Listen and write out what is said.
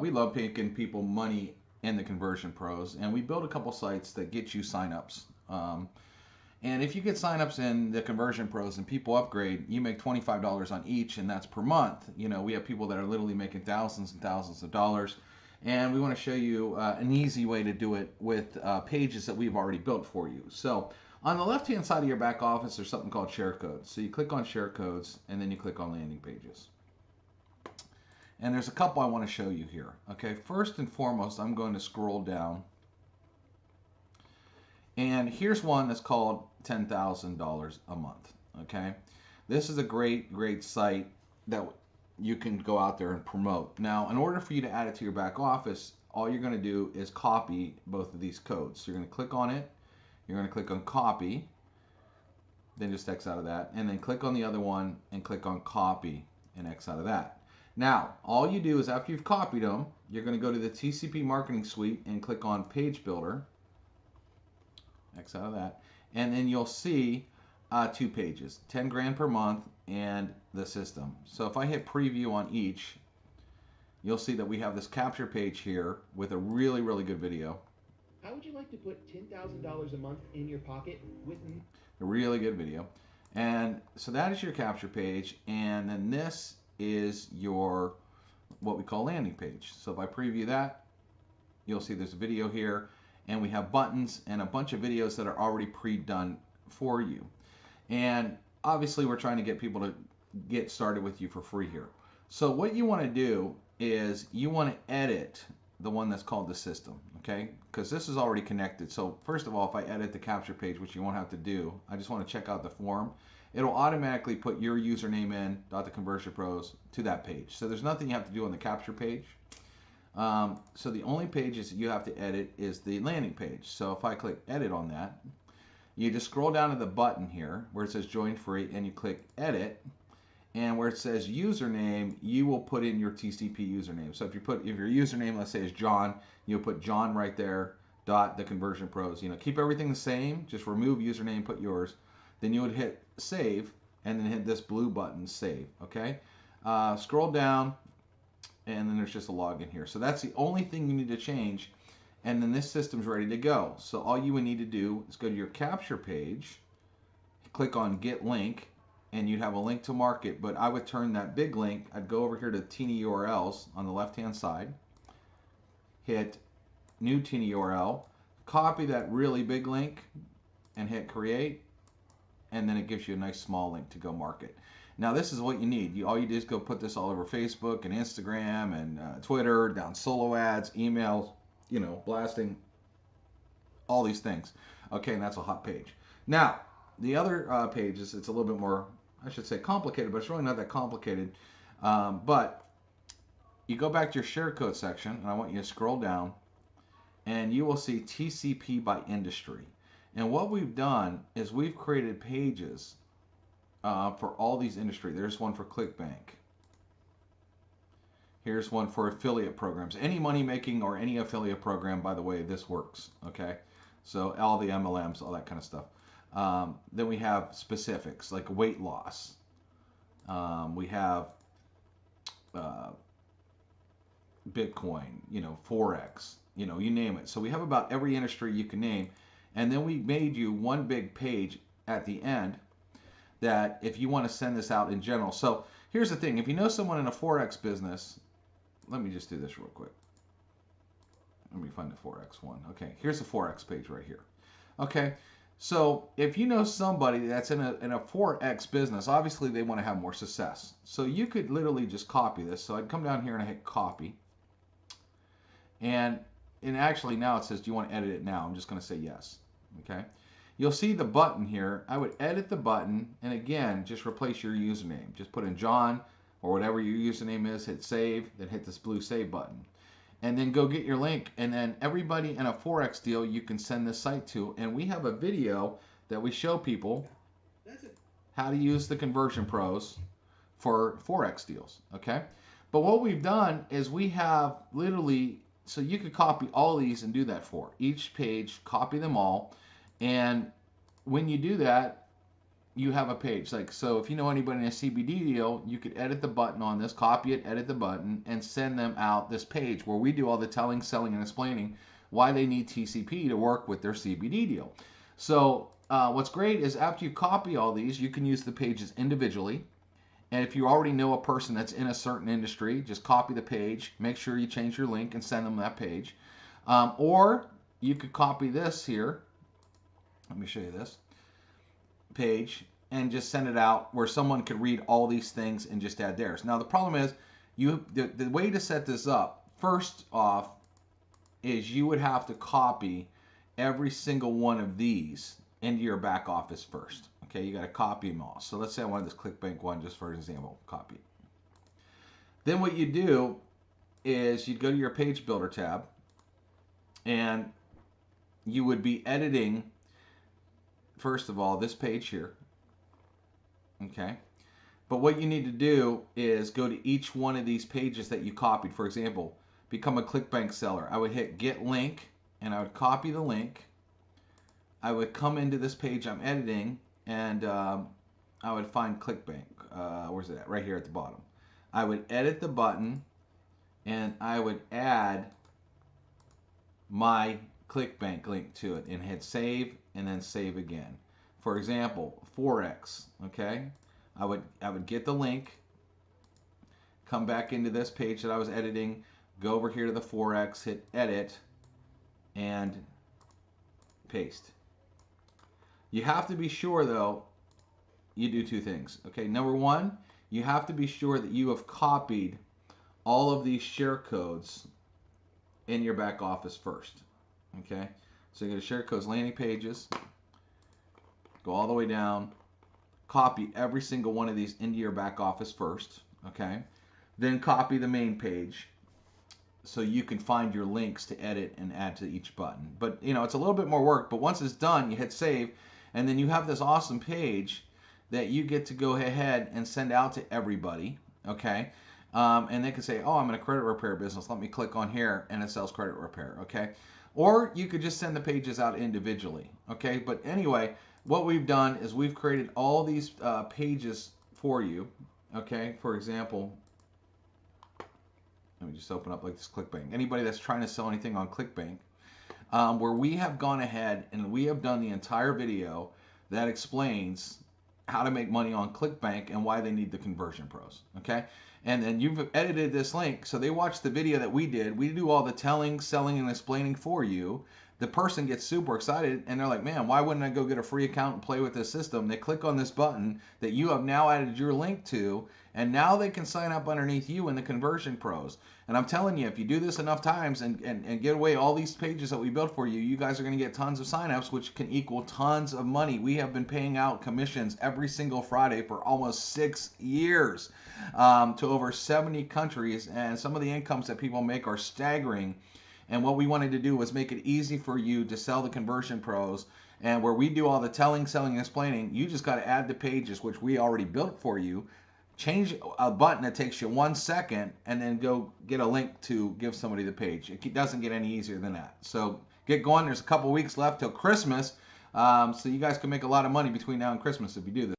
We love making people money in the Conversion Pros, and we build a couple sites that get you signups. And if you get signups in the Conversion Pros and people upgrade, you make $25 on each, and that's per month. You know, we have people that are literally making thousands and thousands of dollars, and we want to show you an easy way to do it with pages that we've already built for you. So on the left-hand side of your back office, there's something called share codes. So you click on share codes, and then you click on landing pages. And there's a couple I want to show you here. Okay, first and foremost, I'm going to scroll down. And here's one that's called $10,000 a month. Okay, this is a great site that you can go out there and promote. Now, in order for you to add it to your back office, all you're going to do is copy both of these codes. So you're going to click on it, you're going to click on copy, then just X out of that, and then click on the other one and click on copy and X out of that. Now, all you do is after you've copied them, you're going to go to the TCP marketing suite and click on page builder, X out of that, and then you'll see two pages, 10 grand per month and the system. So if I hit preview on each, you'll see that we have this capture page here with a really good video. How would you like to put $10,000 a month in your pocket with a really good video? And so that is your capture page, and then this is your what we call landing page. So if I preview that, you'll see there's a video here, and we have buttons and a bunch of videos that are already pre-done for you. And obviously we're trying to get people to get started with you for free here. So what you want to do is you want to edit the one that's called the system, okay? Because this is already connected. So first of all, if I edit the capture page, which you won't have to do, I just want to check out the form. It'll automatically put your username in .theconversion pros to that page. So there's nothing you have to do on the capture page. So the only pages that you have to edit is the landing page. So if I click edit on that, you just scroll down to the button here where it says join free, and you click edit, and where it says username, you will put in your TCP username. So if your username, let's say, is John, you'll put John right there, .theconversion pros. You know, keep everything the same, just remove username, put yours. Then you would hit save, and then hit this blue button, save, okay? Scroll down, and then there's just a login here. So that's the only thing you need to change, and then this system's ready to go. So all you would need to do is go to your capture page, click on get link, and you'd have a link to market, but I would turn that big link, I'd go over here to Teeny URLs on the left-hand side, hit new Teeny URL, copy that really big link, and hit create, and then it gives you a nice small link to go market. Now this is what you need. All you do is go put this all over Facebook and Instagram and Twitter, down solo ads, emails, you know, blasting, all these things. Okay, and that's a hot page. Now, the other pages, it's a little bit more, I should say, complicated, but it's really not that complicated. But you go back to your share code section, and I want you to scroll down, and you will see TCP by industry. And what we've done is we've created pages for all these industry. There's one for ClickBank. Here's one for affiliate programs. Any money making or any affiliate program, by the way, this works. Okay, so all the MLMs, all that kind of stuff. Then we have specifics like weight loss. We have Bitcoin, you know, Forex, you know, you name it. So we have about every industry you can name. And then we made you one big page at the end that if you want to send this out in general. So here's the thing. If you know someone in a Forex business, let me just do this real quick. Let me find the Forex one. Okay, here's the Forex page right here. Okay, so if you know somebody that's in a Forex business, obviously they want to have more success. So you could literally just copy this. So I'd come down here and I hit copy. And actually now it says, do you want to edit it now? I'm just going to say yes. Okay. You'll see the button here. I would edit the button, and again, just replace your username. Just put in John or whatever your username is, hit save, then hit this blue save button. And then go get your link, and then everybody in a Forex deal you can send this site to. And we have a video that we show people how to use the Conversion Pros for Forex deals, okay? But what we've done is we have literally, so you could copy all these and do that for each page, copy them all. And when you do that, you have a page. Like, so if you know anybody in a CBD deal, you could edit the button on this, copy it, edit the button, and send them out this page where we do all the telling, selling, and explaining why they need TCP to work with their CBD deal. So what's great is after you copy all these, you can use the pages individually. And if you already know a person that's in a certain industry, just copy the page, make sure you change your link and send them that page. Or you could copy this here. Let me show you this page and just send it out where someone could read all these things and just add theirs. Now the problem is the way to set this up, first off, is you would have to copy every single one of these into your back office first. Okay, you got to copy them all. So let's say I wanted this ClickBank one just for example, copy. Then what you do is you'd go to your page builder tab and you would be editing, first of all, this page here. Okay, but what you need to do is go to each one of these pages that you copied. For example, become a ClickBank seller. I would hit get link and I would copy the link. I would come into this page I'm editing and I would find ClickBank. Where's it at? Right here at the bottom. I would edit the button and I would add my ClickBank link to it and hit save and then save again. For example, Forex, okay? I would get the link, come back into this page that I was editing, go over here to the Forex, hit edit, and paste. You have to be sure, though, you do two things. Okay, number one, you have to be sure that you have copied all of these share codes in your back office first. Okay, so you go to share codes, landing pages, go all the way down, copy every single one of these into your back office first. Okay, then copy the main page so you can find your links to edit and add to each button. But you know, it's a little bit more work, but once it's done, you hit save, and then you have this awesome page that you get to go ahead and send out to everybody. Okay, and they can say, oh, I'm in a credit repair business, let me click on here, and it sells credit repair. Okay, or you could just send the pages out individually. Okay, but anyway, what we've done is we've created all these pages for you. Okay, for example, let me just open up like this ClickBank. Anybody that's trying to sell anything on ClickBank, where we have gone ahead and we have done the entire video that explains how to make money on ClickBank and why they need the conversion pros. Okay, and then you've edited this link so they watch the video that we did. We do all the telling, selling, and explaining for you. The person gets super excited and they're like, man, why wouldn't I go get a free account and play with this system? They click on this button that you have now added your link to, and now they can sign up underneath you in the conversion pros. And I'm telling you, if you do this enough times and get away all these pages that we built for you, you guys are going to get tons of signups, which can equal tons of money. We have been paying out commissions every single Friday for almost 6 years to over 70 countries, and some of the incomes that people make are staggering. And what we wanted to do was make it easy for you to sell the conversion pros, and where we do all the telling, selling, and explaining, you just got to add the pages, which we already built for you, change a button that takes you 1 second, and then go get a link to give somebody the page. It doesn't get any easier than that. So get going. There's a couple weeks left till Christmas, so you guys can make a lot of money between now and Christmas if you do this.